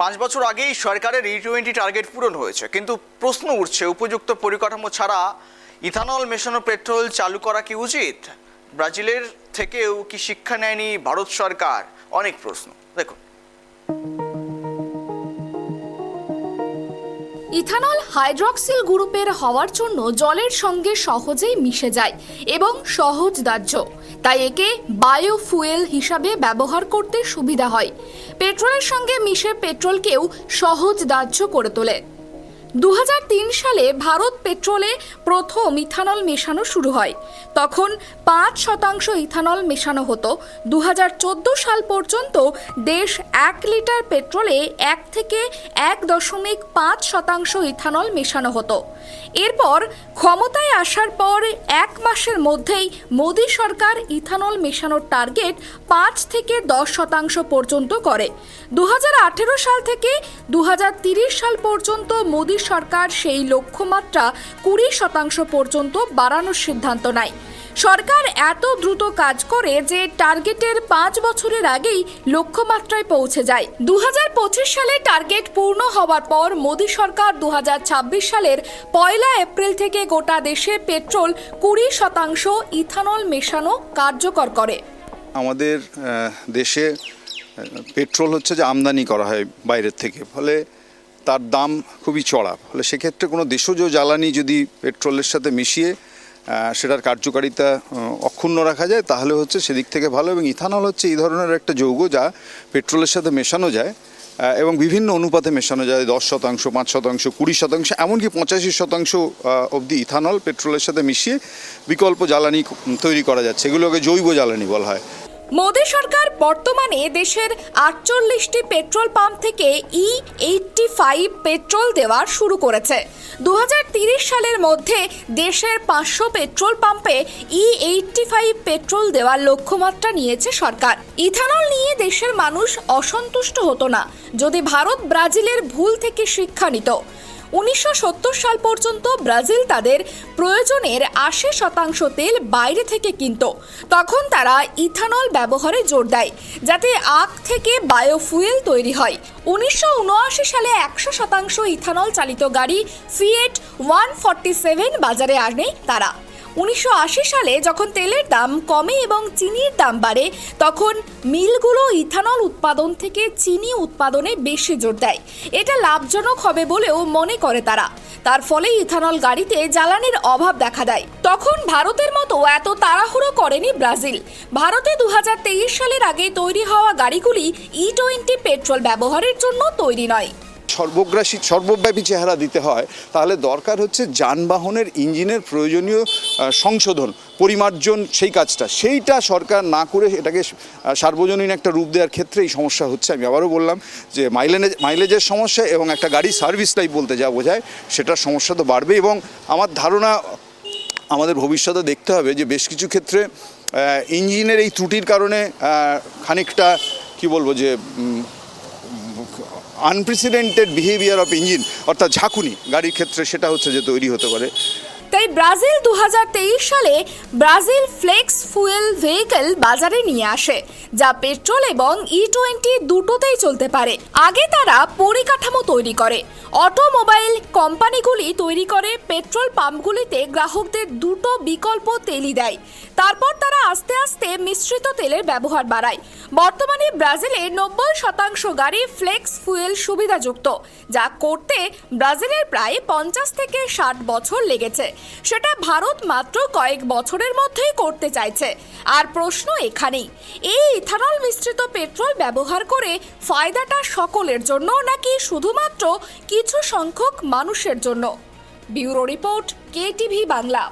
5 বছর আগেই সরকারের E20 টার্গেট পূরণ হয়েছে, কিন্তু প্রশ্ন উঠছে উপযুক্ত পরিকাঠামো ছাড়া ইথানল মেশানো পেট্রোল চালু করা কি উচিত? ব্রাজিলের থেকেও কি শিক্ষা নেয়নি ভারত সরকার? অনেক প্রশ্ন। দেখুন, ইথানল হাইড্রক্সিল গ্রুপের হওয়ার জন্য জলের সঙ্গে সহজেই মিশে যায় এবং সহজদাহ্য, তাই একে বায়োফুয়েল হিসাবে ব্যবহার করতে সুবিধা হয়। পেট্রোলের সঙ্গে মিশে পেট্রোলকেও সহজদাহ্য করে তোলে। 2003 সালে ভারত পেট্রোলে প্রথম ইথানল মেশানো শুরু হয়। তখন 5% ইথানল মেশানো হতো। 2014 সাল পর্যন্ত দেশ 1 লিটার পেট্রোলে 1 থেকে 1.5% ইথানল মেশানো হতো। এরপর ক্ষমতায় আসার পর 1 মাসের মধ্যেই মোদি সরকার ইথানল মেশানোর টার্গেট 5 থেকে 10% পর্যন্ত করে। 2018 সাল থেকে 2030 সাল পর্যন্ত মোদি সরকার সেই লক্ষ্যমাত্রা 20% পর্যন্ত বাড়ানোর সিদ্ধান্ত নেয়। সরকার এত দ্রুত কাজ করে যে টার্গেটের 5 বছরের আগেই লক্ষ্যমাত্রায় পৌঁছে যায়। 2025 সালে টার্গেট পূর্ণ হওয়ার পর মোদি সরকার 2026 সালের 1 এপ্রিল থেকে গোটা দেশে পেট্রোল 20% ইথানল মেশানো কার্যকর করে। আমাদের দেশে পেট্রোল হচ্ছে যে আমদানি করা হয় বাইরের থেকে, ফলে তার দাম খুবই চড়া। ফলে সেক্ষেত্রে কোনো দেশজ জ্বালানি যদি পেট্রোলের সাথে মিশিয়ে সেটার কার্যকারিতা অক্ষুণ্ণ রাখা যায় তাহলে হচ্ছে সেদিক থেকে ভালো। এবং ইথানল হচ্ছে এই ধরনের একটা যৌগ যা পেট্রোলের সাথে মেশানো যায় এবং বিভিন্ন অনুপাতে মেশানো যায়, 10%, 5%, 20%, এমনকি 85% অবধি ইথানল পেট্রোলের সাথে মিশিয়ে বিকল্প জ্বালানি তৈরি করা যাচ্ছে। এগুলোকে জৈব জ্বালানি বলা হয়। মোদি সরকার বর্তমানে দেশের 48টি পেট্রোল পাম্প থেকে E85 পেট্রোল দেওয়া শুরু করেছে। 2030 সালের মধ্যে দেশের 500 পেট্রোল পাম্পে E85 পেট্রোল দেওয়ার লক্ষ্যমাত্রা নিয়েছে সরকার। ইথানল নিয়ে দেশের মানুষ অসন্তুষ্ট হতো না যদি ভারত ব্রাজিলের ভুল থেকে শিক্ষা নিত। 1970 সাল পর্যন্ত ব্রাজিল তাদের প্রয়োজনের 80% তেল বাইরে থেকে কিনত। তখন তারা ইথানল ব্যবহারে জোর দেয় যাতে আখ থেকে বায়োফুয়েল তৈরি হয়। 1979 সালে 100% ইথানল চালিত গাড়ি ফিয়েট 147 বাজারে আনে তারা। 1980 সালে যখন তেলের দাম কমে এবং চিনির দাম বাড়ে, তখন মিলগুলো ইথানল উৎপাদন থেকে চিনি উৎপাদনে বেশি জোর দেয়। এটা লাভজনক হবে বলেও মনে করে তারা। তার ফলে ইথানল গাড়িতে জ্বালানির অভাব দেখা দেয়। তখন ভারতের মতো এত তাড়াহুড়ো করেনি ব্রাজিল। ভারতে 2023 সালের আগে তৈরি হওয়া গাড়িগুলি E20 পেট্রোল ব্যবহারের জন্য তৈরি নয়। সর্বব্যাপী চেহারা দিতে হয় তাহলে দরকার হচ্ছে যানবাহনের ইঞ্জিনের প্রয়োজনীয় সংশোধন, পরিমার্জন, সেইটা সরকার না করে এটাকে সার্বজনীন একটা রূপ দেওয়ার ক্ষেত্রে এই সমস্যা হচ্ছে। আমি আবারও বললাম যে মাইলেজের সমস্যা এবং একটা গাড়ি সার্ভিস লাইফ বলতে যা বোঝায় সেটার সমস্যা তো বাড়বে। এবং আমার ধারণা আমাদের ভবিষ্যতে দেখতে হবে যে বেশ কিছু ক্ষেত্রে ইঞ্জিনের এই ত্রুটির কারণে খানিকটা কি বলবো যে আনপ্রেসিডেন্টেড বিহেভিয়ার অফ ইঞ্জিন, অর্থাৎ ঝাঁকুনি গাড়ির ক্ষেত্রে সেটা হচ্ছে যে তৈরি হতে পারে। তাই ব্রাজিল 2023 সালে ব্রাজিল ফ্লেক্স ফুয়েল ভেহিকল বাজারে নিয়ে আসে, যা পেট্রোল এবং E20 দুটোতেই চলতে পারে। আগে তারা পরিকাঠামো তৈরি করে, অটোমোবাইল কোম্পানিগুলি তৈরি করে, পেট্রোল পাম্পগুলিতে গ্রাহকদের দুটো বিকল্প তেলই দেয়। তারপর তারা আস্তে আস্তে মিশ্রিত তেলের ব্যবহার বাড়ায়। বর্তমানে ব্রাজিলে 90% গাড়ি ফ্লেক্স ফুয়েল সুবিধাযুক্ত, যা করতে ব্রাজিলের প্রায় 50 থেকে 60 বছর লেগেছে। সেটা ভারত মাত্র কয়েক বছরের মধ্যেই করতে চাইছে। আর প্রশ্ন এখানেই, এই ইথানল মিশ্রিত পেট্রোল ব্যবহার করে ফায়দাটা সকলের জন্য নাকি শুধুমাত্র কিছু সংখ্যক মানুষের জন্য? Bureau report, KTV Bangla.